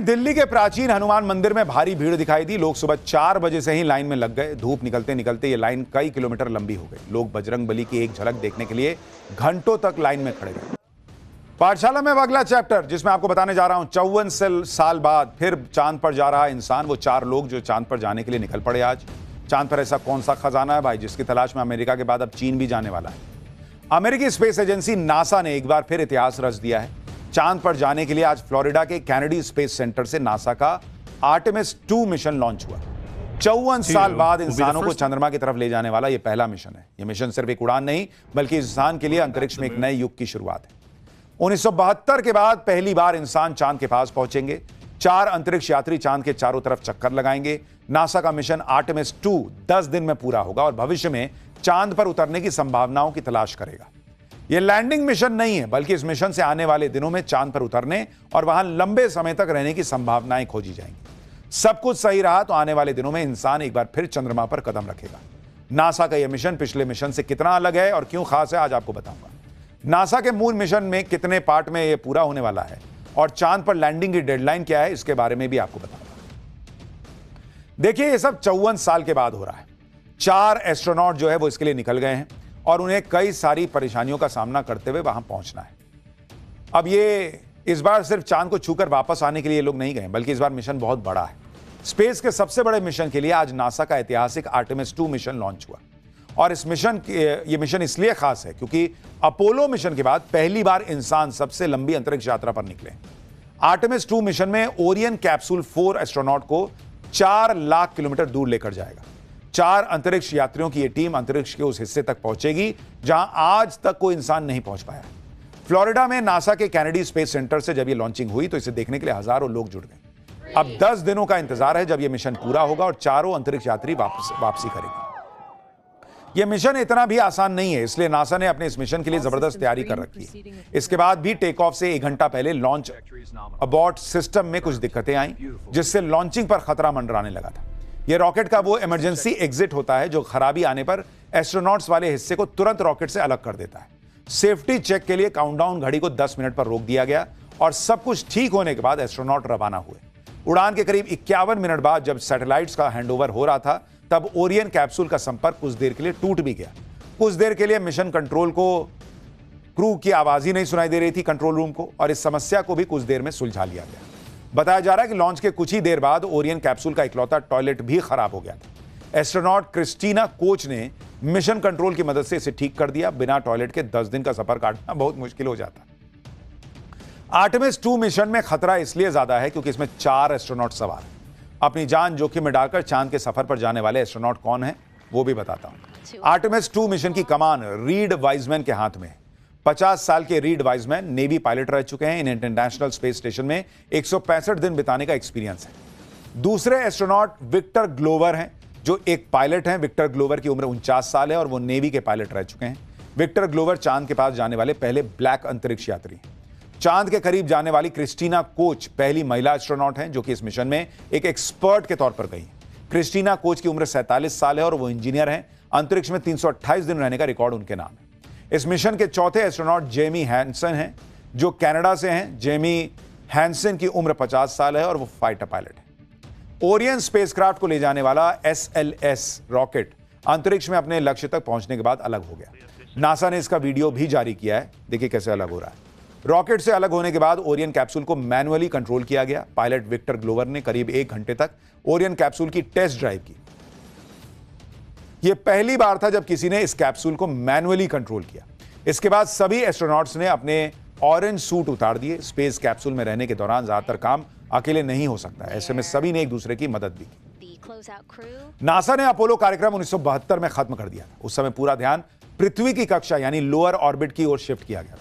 दिल्ली के प्राचीन हनुमान मंदिर में भारी भीड़ दिखाई दी। लोग सुबह 4 बजे से ही लाइन में लग गए। धूप निकलते निकलते ये लाइन कई किलोमीटर लंबी हो गई। लोग बजरंगबली की एक झलक देखने के लिए घंटों तक लाइन में खड़े रहे। पाठशाला में अगला चैप्टर जिसमें आपको बताने जा रहा हूं, 54 साल बाद फिर चांद पर जा रहा है इंसान। वो 4 लोग जो चांद पर जाने के लिए निकल पड़े आज। चांद पर ऐसा कौन सा खजाना है भाई जिसकी तलाश में अमेरिका के बाद अब चीन भी जाने वाला है। अमेरिकी स्पेस एजेंसी नासा ने एक बार फिर इतिहास रच दिया है। चांद पर जाने के लिए आज फ्लोरिडा के कैनेडी स्पेस सेंटर से नासा का आर्टेमिस 2 मिशन लॉन्च हुआ। 54 साल बाद इंसानों को चंद्रमा की तरफ ले जाने वाला यह पहला मिशन है। यह मिशन सिर्फ एक उड़ान नहीं बल्कि इंसान के लिए अंतरिक्ष में एक नए युग की शुरुआत है। 1972 के बाद पहली बार इंसान चांद के पास पहुंचेंगे। 4 अंतरिक्ष यात्री चांद के चारों तरफ चक्कर लगाएंगे। नासा का मिशन आर्टेमिस 2 10 दिन में पूरा होगा और भविष्य में चांद पर उतरने की संभावनाओं की तलाश करेगा। यह लैंडिंग मिशन नहीं है बल्कि इस मिशन से आने वाले दिनों में चांद पर उतरने और वहां लंबे समय तक रहने की संभावनाएं खोजी जाएंगी। सब कुछ सही रहा तो आने वाले दिनों में इंसान एक बार फिर चंद्रमा पर कदम रखेगा। नासा का यह मिशन पिछले मिशन से कितना अलग है और क्यों खास है, आज आपको बताऊंगा। नासा के मून मिशन में कितने पार्ट में यह पूरा होने वाला है और चांद पर लैंडिंग की डेडलाइन क्या है, इसके बारे में भी आपको बताऊंगा। देखिए, यह सब 54 साल के बाद हो रहा है। 4 एस्ट्रोनॉट जो है वो इसके लिए निकल गए हैं और उन्हें कई सारी परेशानियों का सामना करते हुए वहां पहुंचना है। अब ये इस बार सिर्फ चांद को छूकर वापस आने के लिए लोग नहीं गए बल्कि इस बार मिशन बहुत बड़ा है। स्पेस के सबसे बड़े मिशन के लिए आज नासा का ऐतिहासिक आर्टेमिस 2 मिशन लॉन्च हुआ और इस मिशन ये मिशन इसलिए खास है क्योंकि अपोलो मिशन के बाद पहली बार इंसान सबसे लंबी अंतरिक्ष यात्रा पर निकले। आर्टेमिस 2 मिशन में ओरियन कैप्सूल 4 एस्ट्रोनॉट को 4 लाख किलोमीटर दूर लेकर जाएगा। 4 अंतरिक्ष यात्रियों की यह टीम अंतरिक्ष के उस हिस्से तक पहुंचेगी जहां आज तक कोई इंसान नहीं पहुंच पाया। फ्लोरिडा में नासा के कैनेडी स्पेस सेंटर से जब यह लॉन्चिंग हुई तो इसे देखने के लिए हजारों लोग जुट गए। अब 10 दिनों का इंतजार है जब यह मिशन पूरा होगा और चारों अंतरिक्ष यात्री वापसी करेंगे। यह मिशन इतना भी आसान नहीं है, इसलिए नासा ने अपने इस मिशन के लिए जबरदस्त तैयारी कर रखी है। इसके बाद भी टेक ऑफ से 1 घंटा पहले लॉन्च अबॉर्ट सिस्टम में कुछ दिक्कतें आई जिससे लॉन्चिंग पर खतरा मंडराने लगा था। यह रॉकेट का वो इमरजेंसी एग्जिट होता है जो खराबी आने पर एस्ट्रोनॉट्स वाले हिस्से को तुरंत रॉकेट से अलग कर देता है। सेफ्टी चेक के लिए काउंटडाउन घड़ी को 10 मिनट पर रोक दिया गया और सब कुछ ठीक होने के बाद एस्ट्रोनॉट रवाना हुए। उड़ान के करीब 51 मिनट बाद जब सैटेलाइट्स का हैंडओवर हो रहा था तब ओरियन कैप्सूल का संपर्क कुछ देर के लिए टूट भी गया। कुछ देर के लिए मिशन कंट्रोल को क्रू की आवाज ही नहीं सुनाई दे रही थी कंट्रोल रूम को और इस समस्या को भी कुछ देर में सुलझा लिया गया। बताया जा रहा है कि लॉन्च के कुछ ही देर बाद ओरियन कैप्सूल का इकलौता टॉयलेट भी खराब हो गया था। एस्ट्रोनॉट क्रिस्टीना कोच ने मिशन कंट्रोल की मदद से इसे ठीक कर दिया। बिना टॉयलेट के 10 दिन का सफर काटना बहुत मुश्किल हो जाता। आर्टेमिस 2 मिशन में खतरा इसलिए ज्यादा है क्योंकि इसमें 4 एस्ट्रोनॉट सवार हैं। अपनी जान जोखिम में डालकर चांद के सफर पर जाने वाले एस्ट्रोनॉट कौन है वो भी बताता हूं। आर्टेमिस 2 मिशन की कमान रीड वाइजमैन के हाथ में है। 50 साल के रीड वाइजमैन नेवी पायलट रह चुके हैं। इन इंटरनेशनल स्पेस स्टेशन में 165 दिन बिताने का एक्सपीरियंस है। दूसरे एस्ट्रोनॉट विक्टर ग्लोवर हैं जो एक पायलट हैं। विक्टर ग्लोवर की उम्र 49 साल है और वो नेवी के पायलट रह चुके हैं। विक्टर ग्लोवर चांद के पास जाने वाले पहले ब्लैक अंतरिक्ष यात्री हैं। चांद के करीब जाने वाली क्रिस्टीना कोच पहली महिला एस्ट्रोनॉट हैं जो कि इस मिशन में एक एक्सपर्ट के तौर पर गई। क्रिस्टीना कोच की उम्र 47 साल है और वो इंजीनियर हैं। अंतरिक्ष में 328 दिन रहने का रिकॉर्ड उनके नाम है। इस मिशन के चौथे एस्ट्रोनॉट जेमी हैंसन हैं जो कनाडा से हैं। जेमी हैंसन की उम्र 50 साल है और वो फाइटर पायलट है। ओरियन स्पेसक्राफ्ट को ले जाने वाला SLS रॉकेट अंतरिक्ष में अपने लक्ष्य तक पहुंचने के बाद अलग हो गया। नासा ने इसका वीडियो भी जारी किया है। देखिए कैसे अलग हो रहा है। रॉकेट से अलग होने के बाद ओरियन कैप्सूल को मैनुअली कंट्रोल किया गया। पायलट विक्टर ग्लोवर ने करीब 1 घंटे तक ओरियन कैप्सूल की टेस्ट ड्राइव की। यह पहली बार था जब किसी ने इस कैप्सूल को मैनुअली कंट्रोल किया। इसके बाद सभी एस्ट्रोनॉट्स ने अपने ऑरेंज सूट उतार दिए। स्पेस कैप्सूल में रहने के दौरान ज्यादातर काम अकेले नहीं हो सकता, ऐसे में सभी ने एक दूसरे की मदद भी की। नासा ने अपोलो कार्यक्रम 1972 में खत्म कर दिया। उस समय पूरा ध्यान पृथ्वी की कक्षा यानी लोअर ऑर्बिट की ओर शिफ्ट किया गया।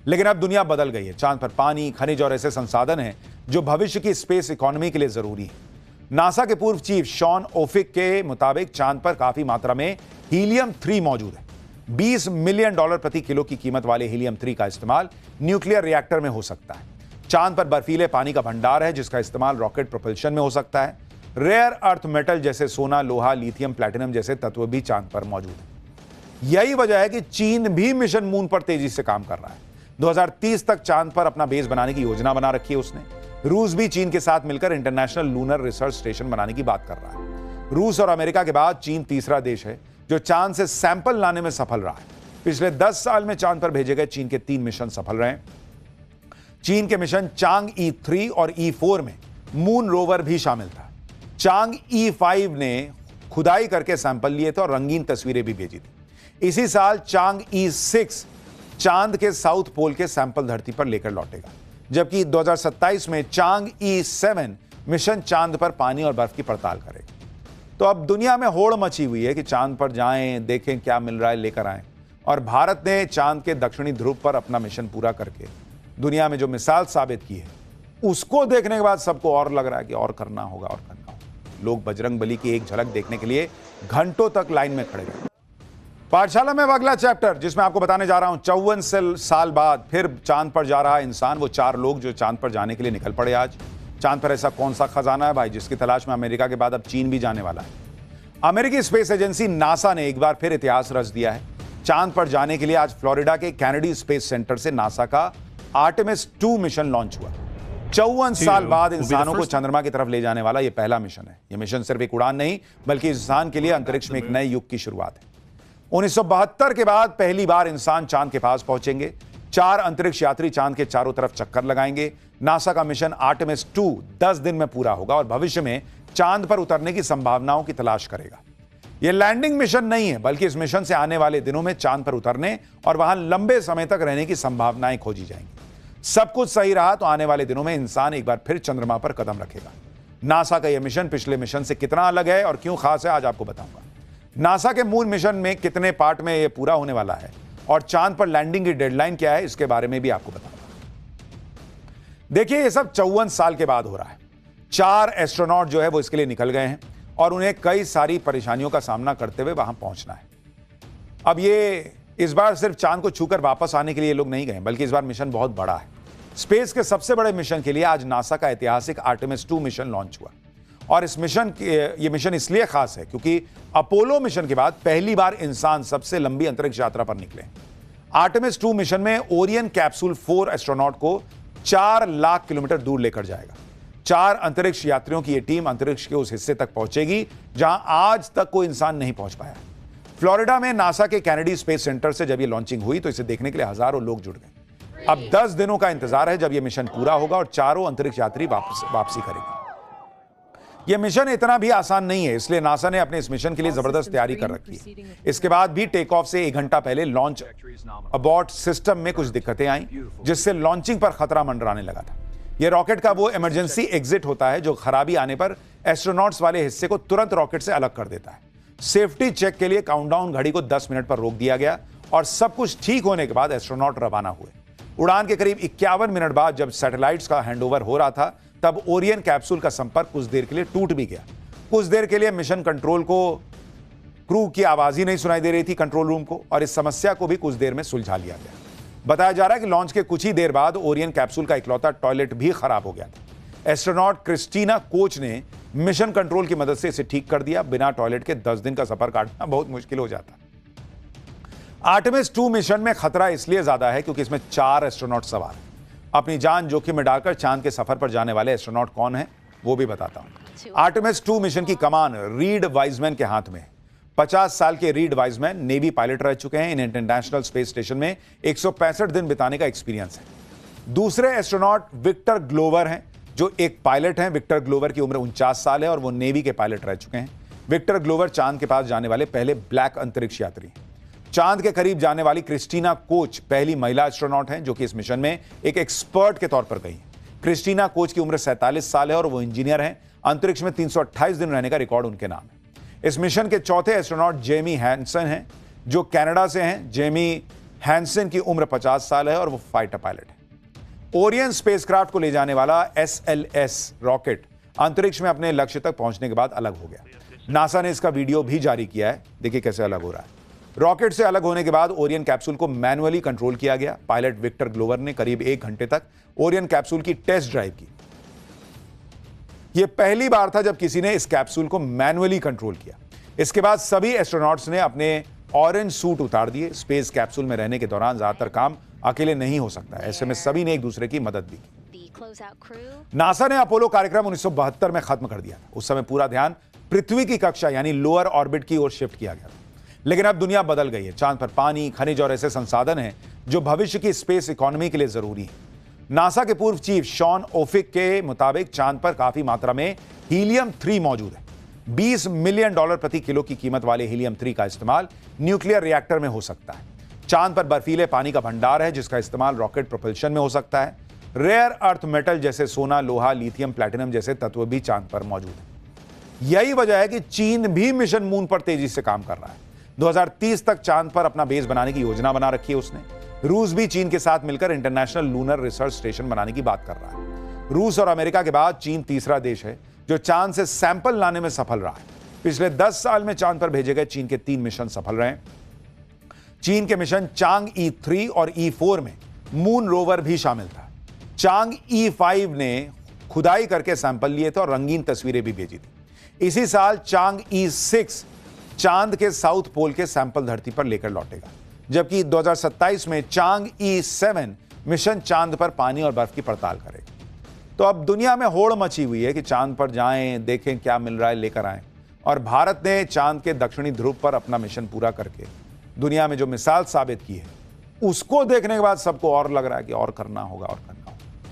लेकिन अब दुनिया बदल गई है। चांद पर पानी, खनिज और ऐसे संसाधन हैं जो भविष्य की स्पेस इकोनॉमी के लिए जरूरी है। नासा के पूर्व चीफ शॉन ओफिक के मुताबिक चांद पर काफी मात्रा में हीलियम 3 मौजूद है। $20 मिलियन प्रति किलो की कीमत वाले हीलियम 3 का इस्तेमाल न्यूक्लियर रिएक्टर में हो सकता है। चांद पर बर्फीले पानी का भंडार है जिसका इस्तेमाल रॉकेट प्रोपल्शन में हो सकता है। रेयर अर्थ मेटल जैसे सोना, लोहा, लिथियम, प्लैटिनम जैसे तत्व भी चांद पर मौजूद है। यही वजह है कि चीन भी मिशन मून पर तेजी से काम कर रहा है। 2030 तक चांद पर अपना बेस बनाने की योजना बना रखी है उसने। रूस भी चीन के साथ मिलकर इंटरनेशनल लूनर रिसर्च स्टेशन बनाने की बात कर रहा है। रूस और अमेरिका के बाद चीन तीसरा देश है जो चांद से सैंपल लाने में सफल रहा है। पिछले 10 साल में चांद पर भेजे गए चीन के 3 मिशन सफल रहे। चीन के मिशन चांग E3 और E4 में मून रोवर भी शामिल था। चांग E5 ने खुदाई करके सैंपल लिए थे और रंगीन तस्वीरें भी भेजी थी। इसी साल चांग E6 चांद के साउथ पोल के सैंपल धरती पर लेकर लौटेगा, जबकि 2027 में चांग E7 मिशन चांद पर पानी और बर्फ की पड़ताल करेगा। तो अब दुनिया में होड़ मची हुई है कि चांद पर जाएं, देखें क्या मिल रहा है, लेकर आएं। और भारत ने चांद के दक्षिणी ध्रुव पर अपना मिशन पूरा करके दुनिया में जो मिसाल साबित की है, उसको देखने के बाद सबको और लग रहा है कि और करना होगा, और करना होगा। लोग बजरंग बली की एक झलक देखने के लिए घंटों तक लाइन में खड़े रहे। पाठशाला में अगला चैप्टर जिसमें आपको बताने जा रहा हूं, 54 साल बाद फिर चांद पर जा रहा है इंसान। वो 4 लोग जो चांद पर जाने के लिए निकल पड़े आज। चांद पर ऐसा कौन सा खजाना है भाई जिसकी तलाश में अमेरिका के बाद अब चीन भी जाने वाला है। अमेरिकी स्पेस एजेंसी नासा ने एक बार फिर इतिहास रच दिया है। चांद पर जाने के लिए आज फ्लोरिडा के कैनेडी स्पेस सेंटर से नासा का आर्टेमिस 2 मिशन लॉन्च हुआ। 54 साल बाद इंसानों को चंद्रमा की तरफ ले जाने वाला यह पहला मिशन है। यह मिशन सिर्फ एक उड़ान नहीं बल्कि इंसान के लिए अंतरिक्ष में एक नए युग की शुरुआत है। 1972 के बाद पहली बार इंसान चांद के पास पहुंचेंगे। 4 अंतरिक्ष यात्री चांद के चारों तरफ चक्कर लगाएंगे। नासा का मिशन आर्टेमिस 2 10 दिन में पूरा होगा और भविष्य में चांद पर उतरने की संभावनाओं की तलाश करेगा। यह लैंडिंग मिशन नहीं है बल्कि इस मिशन से आने वाले दिनों में चांद पर उतरने और वहां लंबे समय तक रहने की संभावनाएं खोजी जाएंगी। सब कुछ सही रहा तो आने वाले दिनों में इंसान एक बार फिर चंद्रमा पर कदम रखेगा। नासा का यह मिशन पिछले मिशन से कितना अलग है और क्यों खास है, आज आपको बताऊंगा। नासा के मून मिशन में कितने पार्ट में यह पूरा होने वाला है और चांद पर लैंडिंग की डेडलाइन क्या है, इसके बारे में भी आपको बताऊंगा। देखिए, यह सब 54 साल के बाद हो रहा है। 4 एस्ट्रोनॉट जो है वो इसके लिए निकल गए हैं और उन्हें कई सारी परेशानियों का सामना करते हुए वहां पहुंचना है। अब ये इस बार सिर्फ चांद को छूकर वापस आने के लिए लोग नहीं गए, बल्कि इस बार मिशन बहुत बड़ा है। स्पेस के सबसे बड़े मिशन के लिए आज नासा का ऐतिहासिक आर्टेमिस 2 मिशन लॉन्च हुआ और इस मिशन ये मिशन इसलिए खास है क्योंकि अपोलो मिशन के बाद पहली बार इंसान सबसे लंबी अंतरिक्ष यात्रा पर निकले। आर्टेमिस 2 मिशन में ओरियन कैप्सूल 4 एस्ट्रोनॉट को 4 लाख किलोमीटर दूर लेकर जाएगा। 4 अंतरिक्ष यात्रियों की यह टीम अंतरिक्ष के उस हिस्से तक पहुंचेगी जहां आज तक कोई इंसान नहीं पहुंच पाया। फ्लोरिडा में नासा के कैनेडी स्पेस सेंटर से जब यह लॉन्चिंग हुई तो इसे देखने के लिए हजारों लोग जुट गए। अब 10 दिनों का इंतजार है जब यह मिशन पूरा होगा और चारों अंतरिक्ष यात्री वापसी करेंगे। यह मिशन इतना भी आसान नहीं है, इसलिए नासा ने अपने इस मिशन के लिए जबरदस्त तैयारी कर रखी है। इसके बाद भी टेक ऑफ से 1 घंटा पहले लॉन्च अबॉर्ट सिस्टम में कुछ दिक्कतें आई जिससे लॉन्चिंग पर खतरा मंडराने लगा था। यह रॉकेट का वो इमरजेंसी एग्जिट होता है जो खराबी आने पर एस्ट्रोनॉट्स वाले हिस्से को तुरंत रॉकेट से अलग कर देता है। सेफ्टी चेक के लिए काउंटडाउन घड़ी को 10 मिनट पर रोक दिया गया और सब कुछ ठीक होने के बाद एस्ट्रोनॉट रवाना हुए। उड़ान के करीब 51 मिनट बाद जब सैटेलाइट्स का हैंडओवर हो रहा था तब ओरियन कैप्सूल का संपर्क कुछ देर के लिए टूट भी गया। कुछ देर के लिए मिशन कंट्रोल को क्रू की आवाज ही नहीं सुनाई दे रही थी कंट्रोल रूम को, और इस समस्या को भी कुछ देर में सुलझा लिया गया। बताया जा रहा है कि लॉन्च के कुछ ही देर बाद ओरियन कैप्सूल का इकलौता टॉयलेट भी खराब हो गया था। एस्ट्रोनॉट क्रिस्टीना कोच ने मिशन कंट्रोल की मदद से इसे ठीक कर दिया। बिना टॉयलेट के 10 दिन का सफर काटना बहुत मुश्किल हो जाता। आर्टेमिस 2 मिशन में खतरा इसलिए ज्यादा है क्योंकि इसमें 4 एस्ट्रोनॉट सवार हैं। अपनी जान जोखिम में डालकर चांद के सफर पर जाने वाले एस्ट्रोनॉट कौन है वो भी बताता हूं। आर्टेमिस 2 मिशन की कमान रीड वाइजमैन के हाथ में है। 50 साल के रीड वाइजमैन नेवी पायलट रह चुके हैं। इन्हें इंटरनेशनल स्पेस स्टेशन में 165 दिन बिताने का एक्सपीरियंस है। दूसरे एस्ट्रोनॉट विक्टर ग्लोवर हैं जो एक पायलट हैं। विक्टर ग्लोवर की उम्र 49 साल है और वो नेवी के पायलट रह चुके हैं। विक्टर ग्लोवर चांद के पास जाने वाले पहले ब्लैक अंतरिक्ष यात्री हैं। चांद के करीब जाने वाली क्रिस्टीना कोच पहली महिला एस्ट्रोनॉट हैं जो कि इस मिशन में एक एक्सपर्ट के तौर पर गई हैं। क्रिस्टीना कोच की उम्र 47 साल है और वो इंजीनियर हैं। अंतरिक्ष में 328 दिन रहने का रिकॉर्ड उनके नाम है। इस मिशन के चौथे एस्ट्रोनॉट जेमी हैंसन हैं जो कनाडा से हैं। जेमी हैंसन की उम्र 50 साल है और वो फाइटर पायलट है। ओरियन स्पेसक्राफ्ट को ले जाने वाला SLS रॉकेट अंतरिक्ष में अपने लक्ष्य तक पहुंचने के बाद अलग हो गया। नासा ने इसका वीडियो भी जारी किया है, देखिए कैसे अलग हो रहा है। रॉकेट से अलग होने के बाद ओरियन कैप्सूल को मैनुअली कंट्रोल किया गया। पायलट विक्टर ग्लोवर ने करीब 1 घंटे तक ओरियन कैप्सूल की टेस्ट ड्राइव की। यह पहली बार था जब किसी ने इस कैप्सूल को मैनुअली कंट्रोल किया। इसके बाद सभी एस्ट्रोनॉट्स ने अपने ऑरेंज सूट उतार दिए। स्पेस कैप्सूल में रहने के दौरान ज्यादातर काम अकेले नहीं हो सकता, ऐसे में सभी ने एक दूसरे की मदद भी की। नासा ने अपोलो कार्यक्रम 1972 में खत्म कर दिया था। उस समय पूरा ध्यान पृथ्वी की कक्षा यानी लोअर ऑर्बिट की ओर शिफ्ट किया गया था। लेकिन अब दुनिया बदल गई है। चांद पर पानी, खनिज और ऐसे संसाधन हैं जो भविष्य की स्पेस इकोनॉमी के लिए जरूरी है। नासा के पूर्व चीफ शॉन ओफिक के मुताबिक चांद पर काफी मात्रा में हीलियम 3 मौजूद है। $20 मिलियन प्रति किलो की कीमत वाले हीलियम 3 का इस्तेमाल न्यूक्लियर रिएक्टर में हो सकता है। चांद पर बर्फीले पानी का भंडार है जिसका इस्तेमाल रॉकेट प्रोपल्शन में हो सकता है। रेयर अर्थ मेटल जैसे सोना, लोहा, लिथियम, प्लैटिनम जैसे तत्व भी चांद पर मौजूद है। यही वजह है कि चीन भी मिशन मून पर तेजी से काम कर रहा है। 2030 तक चांद पर अपना बेस बनाने की योजना बना रखी है उसने। रूस भी चीन के साथ मिलकर इंटरनेशनल लूनर रिसर्च स्टेशन बनाने की बात कर रहा है। रूस और अमेरिका के बाद चीन तीसरा देश है जो चांद से सैंपल लाने में सफल रहा है। पिछले 10 साल में चांद पर भेजे गए चीन के 3 मिशन सफल रहे। चीन के मिशन चांग E3 और E4 में मून रोवर भी शामिल था। चांग E5 ने खुदाई करके सैंपल लिए थे और रंगीन तस्वीरें भी भेजी थी। इसी साल चांग E6 चांद के साउथ पोल के सैंपल धरती पर लेकर लौटेगा, जबकि 2027 में चांग E7 मिशन चांद पर पानी और बर्फ की पड़ताल करेगा। तो अब दुनिया में होड़ मची हुई है कि चांद पर जाएं, देखें क्या मिल रहा है, लेकर आएं। और भारत ने चांद के दक्षिणी ध्रुव पर अपना मिशन पूरा करके दुनिया में जो मिसाल साबित की है, उसको देखने के बाद सबको और लग रहा है कि और करना होगा और